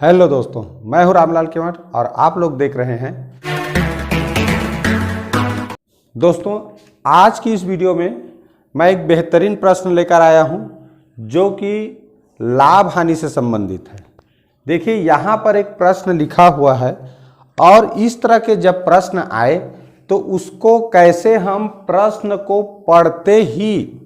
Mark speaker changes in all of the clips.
Speaker 1: Hello दोस्तों, मैं हूं रामलाल केवट और आप लोग देख रहे हैं। दोस्तों, आज की इस वीडियो में मैं एक बेहतरीन प्रश्न लेकर आया हूं जो कि लाभ हानि से संबंधित है। देखिए, यहाँ पर एक प्रश्न लिखा हुआ है और इस तरह के जब प्रश्न आए तो उसको कैसे हम प्रश्न को पढ़ते ही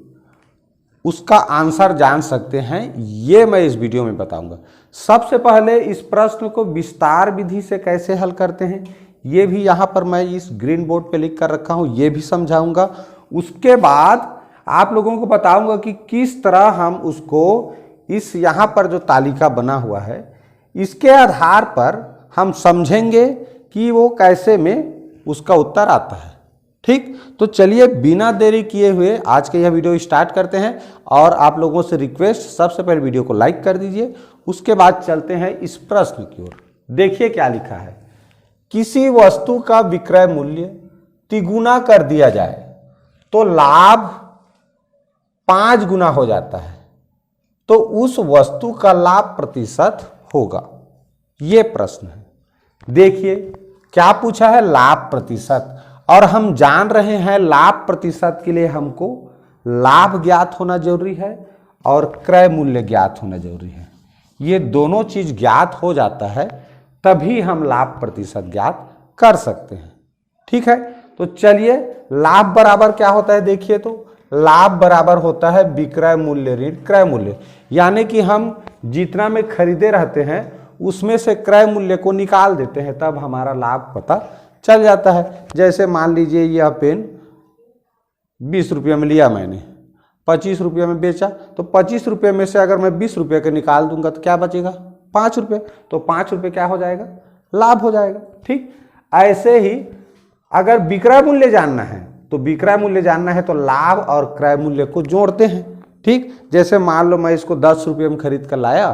Speaker 1: उसका आंसर जान सकते हैं, ये मैं इस वीडियो में बताऊंगा। सबसे पहले इस प्रश्न को विस्तार विधि से कैसे हल करते हैं ये भी यहाँ पर मैं इस ग्रीन बोर्ड पे लिख कर रखा हूँ, ये भी समझाऊंगा। उसके बाद आप लोगों को बताऊंगा कि किस तरह हम उसको इस यहाँ पर जो तालिका बना हुआ है इसके आधार पर हम समझेंगे कि वो कैसे में उसका उत्तर आता है। ठीक, तो चलिए बिना देरी किए हुए आज के यह वीडियो स्टार्ट करते हैं। और आप लोगों से रिक्वेस्ट, सबसे पहले वीडियो को लाइक कर दीजिए, उसके बाद चलते हैं इस प्रश्न की ओर। देखिए क्या लिखा है, किसी वस्तु का विक्रय मूल्य तिगुना कर दिया जाए तो लाभ 5 गुना हो जाता है, तो उस वस्तु का लाभ प्रतिशत होगा। ये प्रश्न है। देखिए क्या पूछा है, लाभ प्रतिशत। और हम जान रहे हैं लाभ प्रतिशत के लिए हमको लाभ ज्ञात होना जरूरी है और क्रय मूल्य ज्ञात होना जरूरी है। ये दोनों चीज ज्ञात हो जाता है तभी हम लाभ प्रतिशत ज्ञात कर सकते हैं। ठीक है, तो चलिए लाभ बराबर क्या होता है। देखिए, तो लाभ बराबर होता है विक्रय मूल्य ऋण क्रय मूल्य, यानी कि हम जितना में खरीदे रहते हैं उसमें से क्रय मूल्य को निकाल देते हैं, तब हमारा लाभ पता चल जाता है। जैसे मान लीजिए यह पेन 20 रुपये में लिया मैंने, 25 रुपये में बेचा, तो 25 रुपये में से अगर मैं 20 रुपये के निकाल दूंगा तो क्या बचेगा, 5 रुपये। तो 5 रुपये क्या हो जाएगा, लाभ हो जाएगा। ठीक, ऐसे ही अगर विक्रय मूल्य जानना है तो विक्रय मूल्य जानना है तो लाभ और क्रय मूल्य को जोड़ते हैं। ठीक, जैसे मान लो मैं इसको 10 रुपये में खरीद कर लाया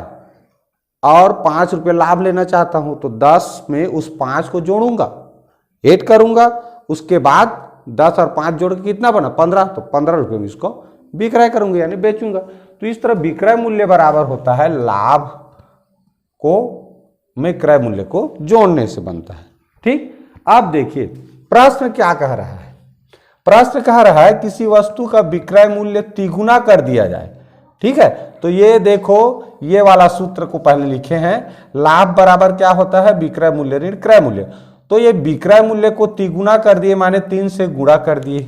Speaker 1: और 5 रुपये लाभ लेना चाहता हूं, तो 10 में उस 5 को जोड़ूंगा, ऐड करूंगा, उसके बाद 10 और 5 जोड़ के कितना बना, 15, तो 15 रुपये में इसको विक्रय करूंगा यानी बेचूंगा। तो इस तरह विक्रय मूल्य बराबर होता है लाभ को में क्रय मूल्य को जोड़ने से बनता है। ठीक, अब देखिए प्रश्न क्या कह रहा है। प्रश्न कह रहा है किसी वस्तु का विक्रय मूल्य तिगुना कर दिया जाए। ठीक है, तो ये देखो, ये वाला सूत्र को पहले लिखे हैं, लाभ बराबर क्या होता है, विक्रय मूल्य ऋण क्रय मूल्य। तो ये विक्रय मूल्य को तिगुना कर दिए माने 3 से गुणा कर दिए,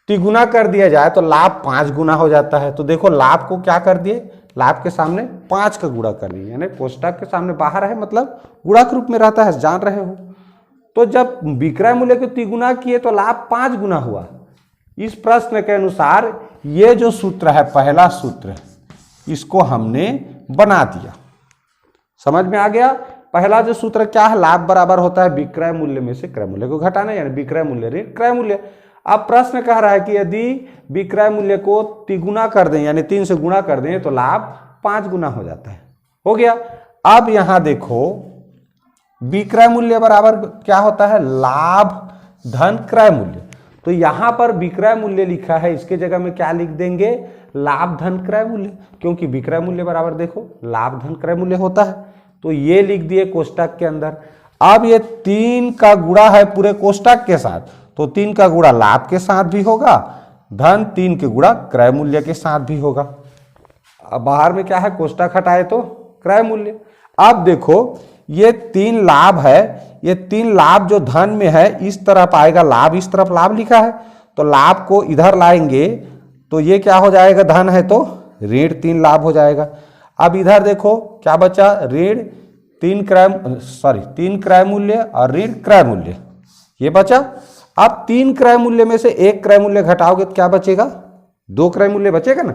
Speaker 1: तिगुना कर दिया जाए तो लाभ 5 गुना हो जाता है। तो देखो लाभ को क्या कर दिए, लाभ के सामने 5 का गुणा कर दिए, यानी कोष्टक के सामने बाहर है मतलब गुणा के रूप में रहता है, जान रहे हो। तो जब विक्रय मूल्य को तिगुना किए तो लाभ 5 गुना हुआ। इस प्रश्न के अनुसार ये जो सूत्र है, पहला सूत्र, इसको हमने बना दिया। समझ में आ गया। पहला जो सूत्र क्या है, लाभ बराबर होता है विक्रय मूल्य में से क्रय मूल्य को घटाना, यानी विक्रय मूल्य ऋण क्रय मूल्य। अब प्रश्न कह रहा है कि यदि विक्रय मूल्य को तिगुना कर दें यानी 3 से गुणा कर दें तो लाभ 5 गुना हो जाता है। हो गया। अब यहां देखो विक्रय मूल्य बराबर क्या होता है, लाभ धन क्रय मूल्य। तो यहां पर विक्रय मूल्य लिखा है, इसके जगह में क्या लिख देंगे, लाभ धन क्रय मूल्य, क्योंकि विक्रय मूल्य बराबर देखो लाभ धन क्रय मूल्य होता है। तो ये लिख दिए कोष्टक के अंदर। अब ये 3 का गुणा है पूरे कोष्टक के साथ, तो 3 का गुणा लाभ के साथ भी होगा, धन 3 के गुणा क्रय मूल्य के साथ भी होगा। अब बाहर में क्या है, कोष्टक हटाए तो क्रय मूल्य। अब देखो ये 3 लाभ है, ये 3 लाभ जो धन में है इस तरफ आएगा लाभ, इस तरफ लाभ लिखा है, तो लाभ को इधर लाएंगे तो ये क्या हो जाएगा, धन है तो ऋण 3 लाभ हो जाएगा। अब इधर देखो क्या बचा, ऋण 3 क्रय मूल्य और ऋण क्रय मूल्य, ये बचा। अब 3 क्रय मूल्य में से 1 क्रय मूल्य घटाओगे तो क्या बचेगा, 2 क्रय मूल्य बचेगा ना।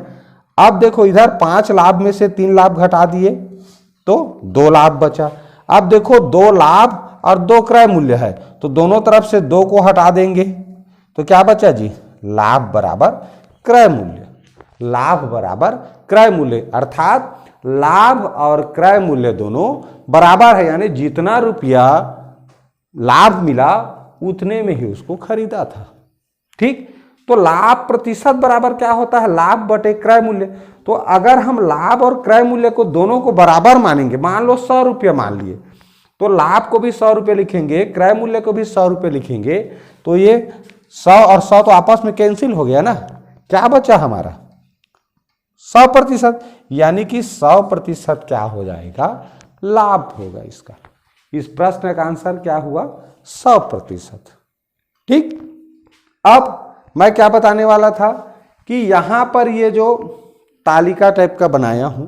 Speaker 1: अब देखो इधर 5 लाभ में से 3 लाभ घटा दिए तो 2 लाभ बचा। अब देखो 2 लाभ और 2 क्रय मूल्य है, तो दोनों तरफ से 2 को हटा देंगे तो क्या बचा जी, लाभ बराबर क्रय मूल्य। लाभ बराबर क्रय मूल्य, अर्थात लाभ और क्रय मूल्य दोनों बराबर है, यानी जितना रुपया लाभ मिला उतने में ही उसको खरीदा था। ठीक, तो लाभ प्रतिशत बराबर क्या होता है, लाभ बटे क्रय मूल्य। तो अगर हम लाभ और क्रय मूल्य को दोनों को बराबर मानेंगे, मान लो 100 रुपये मान लिए, तो लाभ को भी 100 रुपये लिखेंगे, क्रय मूल्य को भी 100 रुपये लिखेंगे, तो ये 100 और 100 तो आपस में कैंसिल हो गया ना, क्या बचा हमारा 100%, यानी कि 100% क्या हो जाएगा, लाभ होगा इसका। इस प्रश्न का आंसर क्या हुआ, 100%। ठीक, अब मैं क्या बताने वाला था कि यहां पर ये जो तालिका टाइप का बनाया हूं,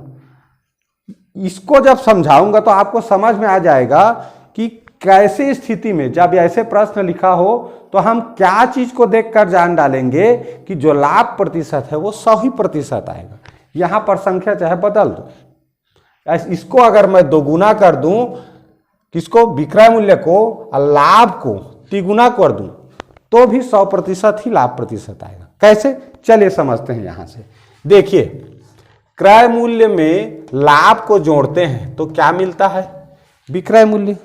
Speaker 1: इसको जब समझाऊंगा तो आपको समझ में आ जाएगा कि कैसे स्थिति में जब ऐसे प्रश्न लिखा हो तो हम क्या चीज को देखकर जान डालेंगे कि जो लाभ प्रतिशत है वो 100% आएगा। यहां पर संख्या चाहे बदल दो, इसको अगर मैं दोगुना कर दूं, किसको, विक्रय मूल्य को, और लाभ को तिगुना कर दूं, तो भी 100% ही लाभ प्रतिशत आएगा। कैसे, चलिए समझते हैं। यहां से देखिए, क्रय मूल्य में लाभ को जोड़ते हैं तो क्या मिलता है, विक्रय मूल्य।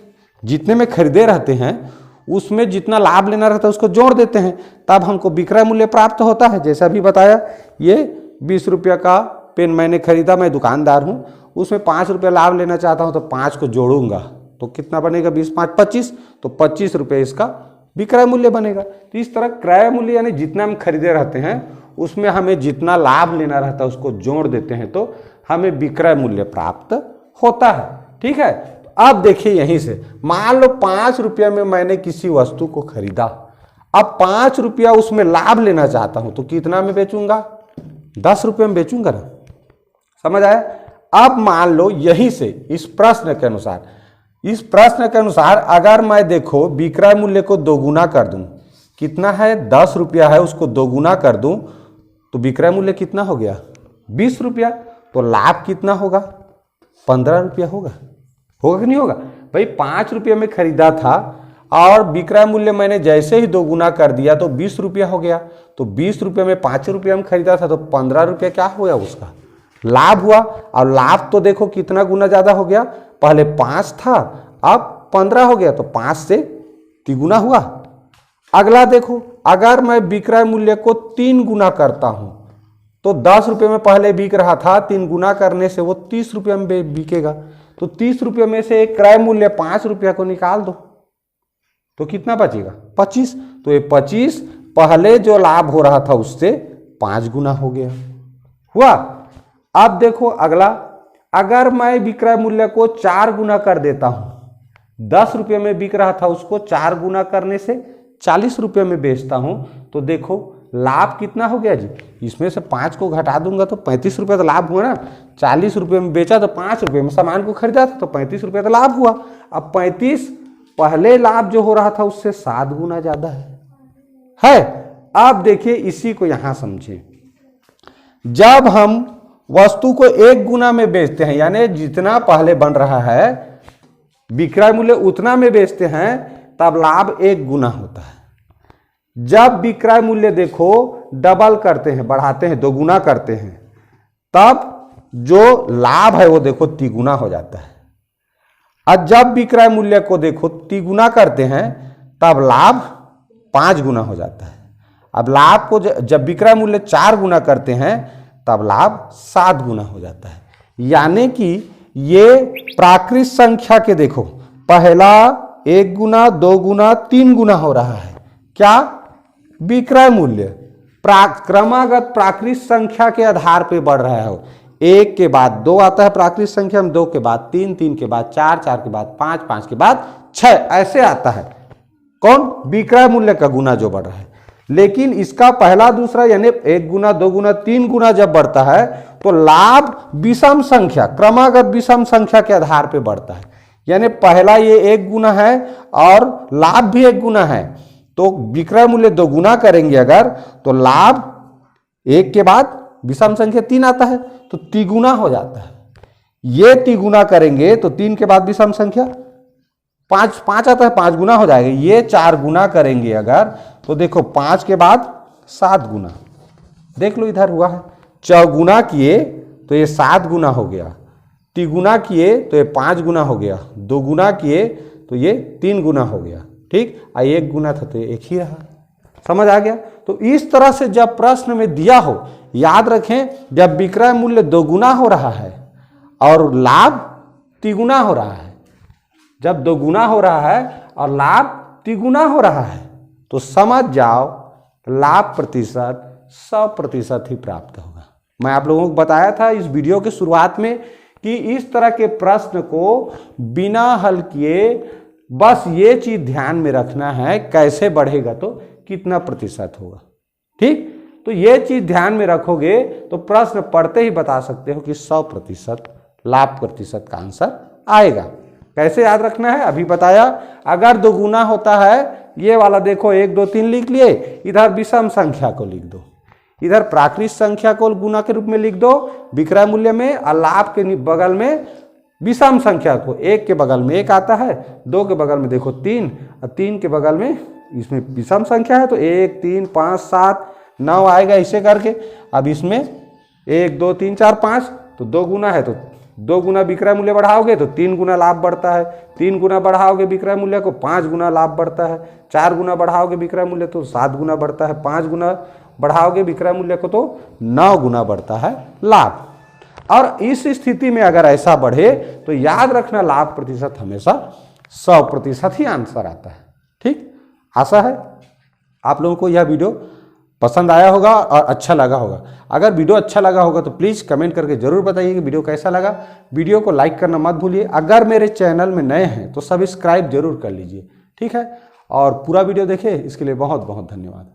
Speaker 1: जितने में खरीदे रहते हैं उसमें जितना लाभ लेना रहता है उसको जोड़ देते हैं, तब हमको विक्रय मूल्य प्राप्त होता है। जैसा भी बताया, ये 20 रुपये का पेन मैंने खरीदा, मैं दुकानदार हूं, उसमें 5 रुपये लाभ लेना चाहता हूं, तो 5 को जोड़ूंगा तो कितना बनेगा, 20 5 25, तो 25 रुपये इसका विक्रय मूल्य बनेगा। तो इस तरह क्रय मूल्य यानी जितना हम खरीदे रहते हैं उसमें हमें जितना लाभ लेना रहता है उसको जोड़ देते हैं तो हमें विक्रय मूल्य प्राप्त होता है। ठीक है, अब देखिए यहीं से मान लो 5 रुपये में मैंने किसी वस्तु को खरीदा, अब 5 रुपया उसमें लाभ लेना चाहता हूं तो कितना में बेचूंगा, 10 रुपये में बेचूंगा ना, समझ आया। अब मान लो यहीं से इस प्रश्न के अनुसार अगर मैं देखो विक्रय मूल्य को दोगुना कर दूं, कितना है 10 रुपया है, उसको दोगुना कर दूं तो विक्रय मूल्य कितना हो गया 20 रुपया, तो लाभ कितना होगा 15 रुपया होगा कि नहीं होगा भाई। 5 रुपये में खरीदा था और विक्रय मूल्य मैंने जैसे ही दोगुना कर दिया तो 20 रुपया हो गया, तो 20 रुपये में 5 रुपये में खरीदा था तो 15 रुपया क्या हो गया, उसका लाभ हुआ। और लाभ तो देखो कितना गुना ज्यादा हो गया, पहले 5 था अब 15 हो गया, तो 5 से तिगुना हुआ। अगला देखो, अगर मैं विक्रय मूल्य को 3 गुना करता हूं तो 10 रुपये में पहले बिक रहा था, 3 गुना करने से वो 30 रुपये में बिकेगा, तो 30 रुपये में से एक क्रय मूल्य 5 रुपया को निकाल दो तो कितना बचेगा 25, तो ये 25 पहले जो लाभ हो रहा था उससे 5 गुना हो गया हुआ। अब देखो अगला, अगर मैं विक्रय मूल्य को 4 गुना कर देता हूं, 10 रुपये में बिक रहा था उसको 4 गुना करने से 40 रुपये में बेचता हूं, तो देखो लाभ कितना हो गया जी, इसमें से 5 को घटा दूंगा तो 35 रुपये तो लाभ हुआ ना। 40 रुपये में बेचा तो 5 रुपये में सामान को खरीदा था तो 35 रुपये तो लाभ हुआ। अब 35 पहले लाभ जो हो रहा था उससे 7 गुना ज्यादा है। अब देखिए इसी को यहां समझे, जब हम वस्तु को 1 गुना में बेचते हैं, यानी जितना पहले बन रहा है विक्रय मूल्य उतना में बेचते हैं, तब लाभ 1 गुना होता है। जब विक्रय मूल्य देखो डबल करते हैं, बढ़ाते हैं, 2 गुना करते हैं, तब जो लाभ है वो देखो तिगुना हो जाता है। और जब विक्रय मूल्य को देखो तिगुना करते हैं तब लाभ 5 गुना हो जाता है। अब लाभ को जब विक्रय मूल्य 4 गुना करते हैं तब लाभ 7 गुना हो जाता है। यानी कि ये प्राकृत संख्या के देखो पहला 1 गुना, 2 गुना, 3 गुना हो रहा है, क्या विक्रय मूल्य क्रमागत प्राकृत संख्या के आधार पे बढ़ रहा है। 1 के बाद 2 आता है प्राकृत संख्या में, 2 के बाद 3, 3 के बाद 4, 4 के बाद 5, 5 के बाद 6, ऐसे आता है कौन, विक्रय मूल्य का गुना जो बढ़ रहा है। लेकिन इसका पहला दूसरा यानी 1 गुना, 2 गुना, 3 गुना जब बढ़ता है तो लाभ विषम संख्या, क्रमागत विषम संख्या के आधार पे बढ़ता है। यानी पहला ये 1 गुना है और लाभ भी 1 गुना है, तो विक्रय मूल्य 2 गुना करेंगे अगर तो लाभ 1 के बाद विषम संख्या 3 आता है तो तिगुना हो जाता है। ये तिगुना करेंगे तो 3 के बाद विषम संख्या 5 आता है, 5 गुना हो जाएगा। ये 4 गुना करेंगे अगर तो देखो 5 के बाद 7 गुना, देख लो इधर हुआ है। 4 गुना किए तो ये 7 गुना हो गया, तिगुना किए तो ये 5 गुना हो गया, 2 गुना किए तो ये 3 गुना हो गया। ठीक, 1 गुना था तो 1 ही रहा। समझ आ गया। तो इस तरह से जब प्रश्न में दिया हो, याद रखें जब विक्रय मूल्य दोगुना हो रहा है और लाभ तिगुना हो रहा है, जब दोगुना हो रहा है और लाभ तिगुना हो रहा है तो समझ जाओ लाभ प्रतिशत 100% ही प्राप्त होगा। मैं आप लोगों को बताया था इस वीडियो के शुरुआत में कि इस तरह के प्रश्न को बिना हल किए बस ये चीज ध्यान में रखना है कैसे बढ़ेगा तो कितना प्रतिशत होगा। ठीक, तो ये चीज ध्यान में रखोगे तो प्रश्न पढ़ते ही बता सकते हो कि 100% लाभ प्रतिशत का आंसर आएगा। कैसे याद रखना है अभी बताया। अगर दोगुना होता है, ये वाला देखो 1 2 3 लिख लिए, इधर विषम संख्या को लिख दो, इधर प्राकृत संख्या को गुना के रूप में लिख दो विक्रय मूल्य में, और लाभ के बगल में विषम संख्या को, 1 के बगल में 1 आता है, 2 के बगल में देखो 3 और 3 के बगल में इसमें विषम संख्या है तो 1 3 5 7 9 आएगा ऐसे करके। अब इसमें 1 2 3 4 5 तो 2 गुना है तो 2 गुना विक्रय मूल्य बढ़ाओगे तो 3 गुना लाभ बढ़ता है, 3 गुना बढ़ाओगे विक्रय मूल्य को 5 गुना लाभ बढ़ता है, 4 गुना बढ़ाओगे विक्रय मूल्य तो 7 गुना बढ़ता है, 5 गुना बढ़ाओगे विक्रय मूल्य को तो 9 गुना बढ़ता है लाभ। और इस स्थिति में अगर ऐसा बढ़े तो याद रखना लाभ प्रतिशत हमेशा 100% ही आंसर आता है। ठीक, आशा है आप लोगों को यह वीडियो पसंद आया होगा और अच्छा लगा होगा। अगर वीडियो अच्छा लगा होगा तो प्लीज़ कमेंट करके जरूर बताइए कि वीडियो कैसा लगा। वीडियो को लाइक करना मत भूलिए। अगर मेरे चैनल में नए हैं तो सब्सक्राइब जरूर कर लीजिए। ठीक है, और पूरा वीडियो देखें इसके लिए बहुत बहुत धन्यवाद।